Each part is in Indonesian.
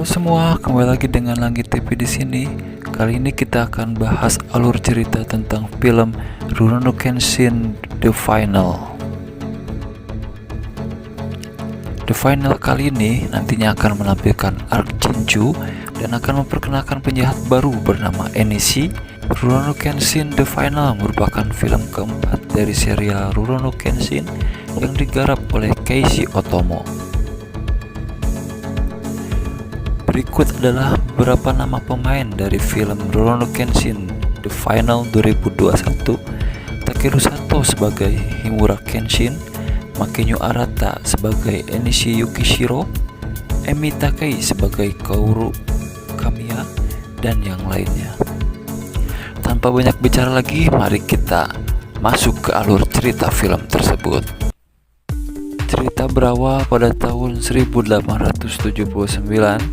semua, kembali lagi dengan Langit TV di sini. Kali ini kita akan bahas alur cerita tentang film Rurouni Kenshin The Final. The Final kali ini nantinya akan menampilkan arc Jinju dan akan memperkenalkan penjahat baru bernama Enishi. Rurouni Kenshin The Final merupakan film keempat dari serial Rurouni Kenshin yang digarap oleh Keiichi Otomo. Berikut adalah beberapa nama pemain dari film Rurouni Kenshin The Final 2021. Takeru Sato sebagai Himura Kenshin, Makenyo Arata sebagai Enishi Yukishiro, Emi Takei sebagai Kaoru Kamiya, dan yang lainnya. Tanpa banyak bicara lagi, mari kita masuk ke alur cerita film tersebut. Cerita berawal pada tahun 1879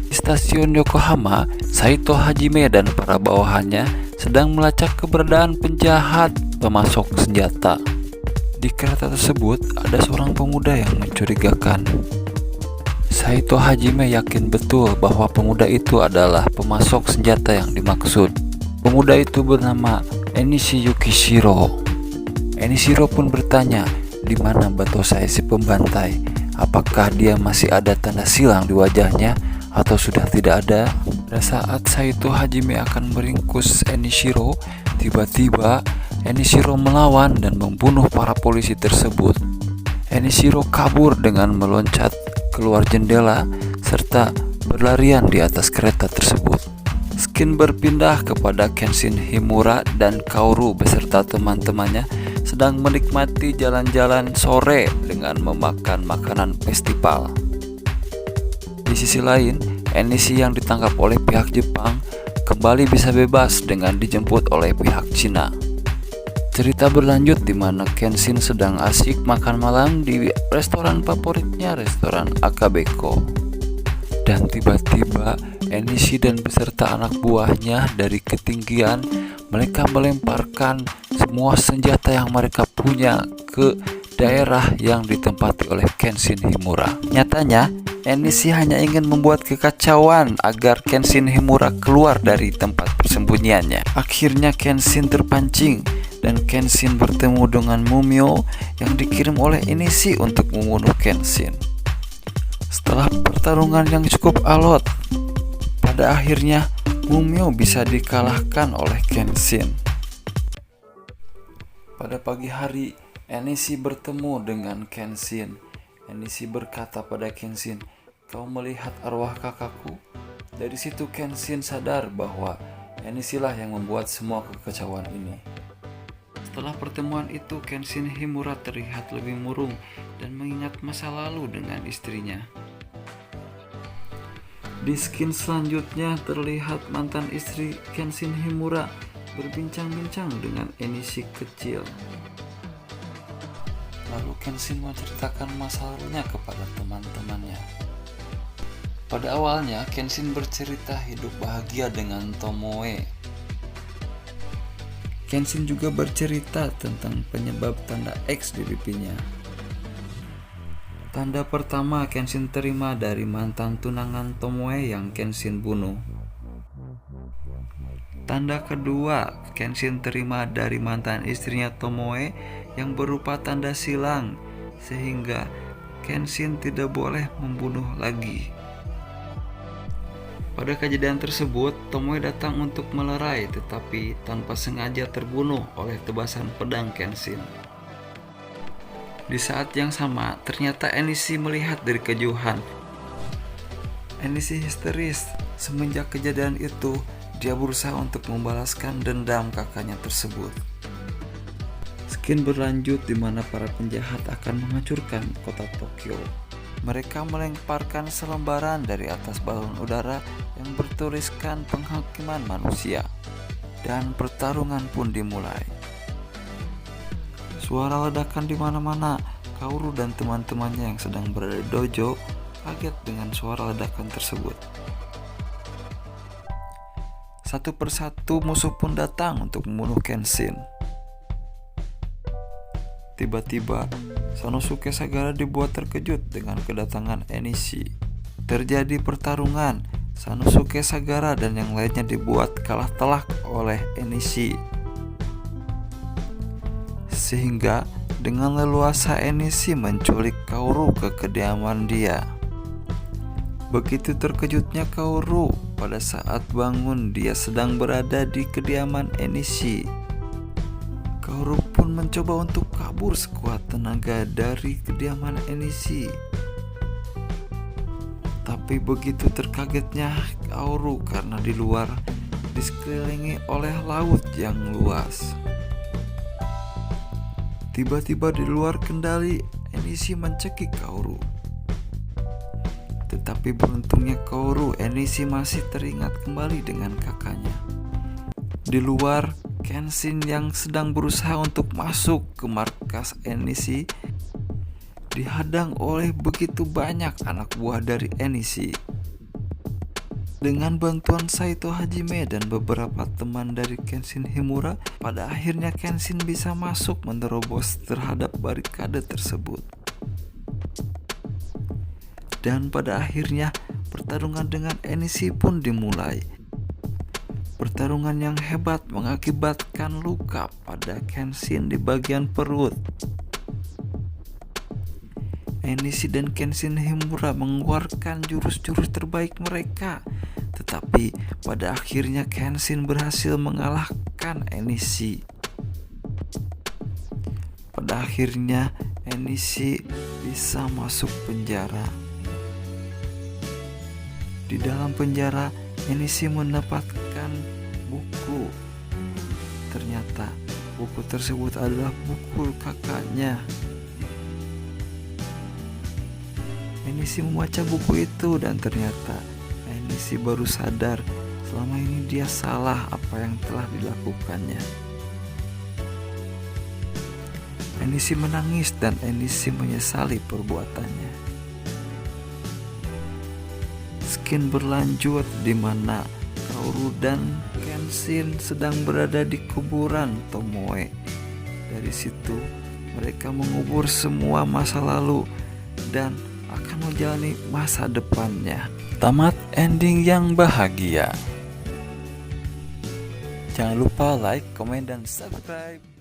di stasiun Yokohama. Saito Hajime dan para bawahannya sedang melacak keberadaan penjahat pemasok senjata. Di kereta tersebut ada seorang pemuda yang mencurigakan. Saito Hajime yakin betul bahwa pemuda itu adalah pemasok senjata yang dimaksud. Pemuda itu bernama Enishi Yukishiro. Enishiro pun bertanya, di mana Batosai si pembantai? Apakah dia masih ada tanda silang di wajahnya atau sudah tidak ada? Pada saat Saito Hajime akan meringkus Enishiro, tiba-tiba Enishiro melawan dan membunuh para polisi tersebut. Enishiro kabur dengan meloncat keluar jendela serta berlarian di atas kereta tersebut. Skin berpindah kepada Kenshin Himura dan Kaoru beserta teman-temannya sedang menikmati jalan-jalan sore dengan memakan makanan festival. Di sisi lain, Enishi yang ditangkap oleh pihak Jepang kembali bisa bebas dengan dijemput oleh pihak Cina. Cerita berlanjut di mana Kenshin sedang asik makan malam di restoran favoritnya, restoran Akabeko. Dan tiba-tiba Enishi dan beserta anak buahnya dari ketinggian mereka melemparkan semua senjata yang mereka punya ke daerah yang ditempati oleh Kenshin Himura. Nyatanya, Enishi hanya ingin membuat kekacauan agar Kenshin Himura keluar dari tempat persembunyiannya. Akhirnya Kenshin terpancing dan Kenshin bertemu dengan Mumio yang dikirim oleh Enishi untuk membunuh Kenshin. Setelah pertarungan yang cukup alot, pada akhirnya Mumio bisa dikalahkan oleh Kenshin. Pada pagi hari, Enishi bertemu dengan Kenshin. Enishi berkata pada Kenshin, "Kau melihat arwah kakakku?" Dari situ Kenshin sadar bahwa Enishi lah yang membuat semua kekacauan ini. Setelah pertemuan itu, Kenshin Himura terlihat lebih murung dan mengingat masa lalu dengan istrinya. Di skin selanjutnya terlihat mantan istri Kenshin Himura berbincang-bincang dengan Enishi kecil. Lalu Kenshin menceritakan masa lalunya kepada teman-temannya. Pada awalnya Kenshin bercerita hidup bahagia dengan Tomoe. Kenshin juga bercerita tentang penyebab tanda X di pipinya. Tanda pertama Kenshin terima dari mantan tunangan Tomoe yang Kenshin bunuh. Tanda kedua Kenshin terima dari mantan istrinya Tomoe yang berupa tanda silang, sehingga Kenshin tidak boleh membunuh lagi. Pada kejadian tersebut, Tomoe datang untuk melerai tetapi tanpa sengaja terbunuh oleh tebasan pedang Kenshin. Di saat yang sama, ternyata Enishi melihat dari kejauhan. Enishi histeris. Semenjak kejadian itu, dia berusaha untuk membalaskan dendam kakaknya tersebut. Skin berlanjut di mana para penjahat akan menghancurkan kota Tokyo. Mereka melemparkan selembaran dari atas balon udara yang bertuliskan penghakiman manusia. Dan pertarungan pun dimulai. Suara ledakan di mana-mana. Kaoru dan teman-temannya yang sedang berada di dojo kaget dengan suara ledakan tersebut. Satu persatu musuh pun datang untuk membunuh Kenshin. Tiba-tiba, Sanosuke Sagara dibuat terkejut dengan kedatangan Enishi. Terjadi pertarungan Sanosuke Sagara dan yang lainnya dibuat kalah telak oleh Enishi. Sehingga dengan leluasa Enishi menculik Kaoru ke kediaman dia. Begitu terkejutnya Kaoru pada saat bangun dia sedang berada di kediaman Enishi. Kaoru pun mencoba untuk kabur sekuat tenaga dari kediaman Enishi. Tapi begitu terkagetnya Kaoru karena di luar disekelilingi oleh laut yang luas. Tiba-tiba di luar kendali Enishi mencekik Kaoru. Tetapi beruntungnya Kaoru, Enishi masih teringat kembali dengan kakaknya. Di luar, Kenshin yang sedang berusaha untuk masuk ke markas Enishi dihadang oleh begitu banyak anak buah dari Enishi. Dengan bantuan Saito Hajime dan beberapa teman dari Kenshin Himura, pada akhirnya Kenshin bisa masuk menerobos terhadap barikade tersebut. Dan pada akhirnya pertarungan dengan Enishi pun dimulai. Pertarungan yang hebat mengakibatkan luka pada Kenshin di bagian perut. Enishi dan Kenshin Himura mengeluarkan jurus-jurus terbaik mereka, tetapi pada akhirnya Kenshin berhasil mengalahkan Enishi. Pada akhirnya Enishi bisa masuk penjara. Di dalam penjara, Enishi mendapatkan buku. Ternyata buku tersebut adalah buku kakaknya. Enishi membaca buku itu dan ternyata Enishi baru sadar selama ini dia salah apa yang telah dilakukannya. Enishi menangis dan Enishi menyesali perbuatannya. Skin berlanjut di mana Kaoru dan Kenshin sedang berada di kuburan Tomoe. Dari situ mereka mengubur semua masa lalu dan akan menjalani masa depannya. Tamat ending yang bahagia. Jangan lupa like, komen, dan subscribe.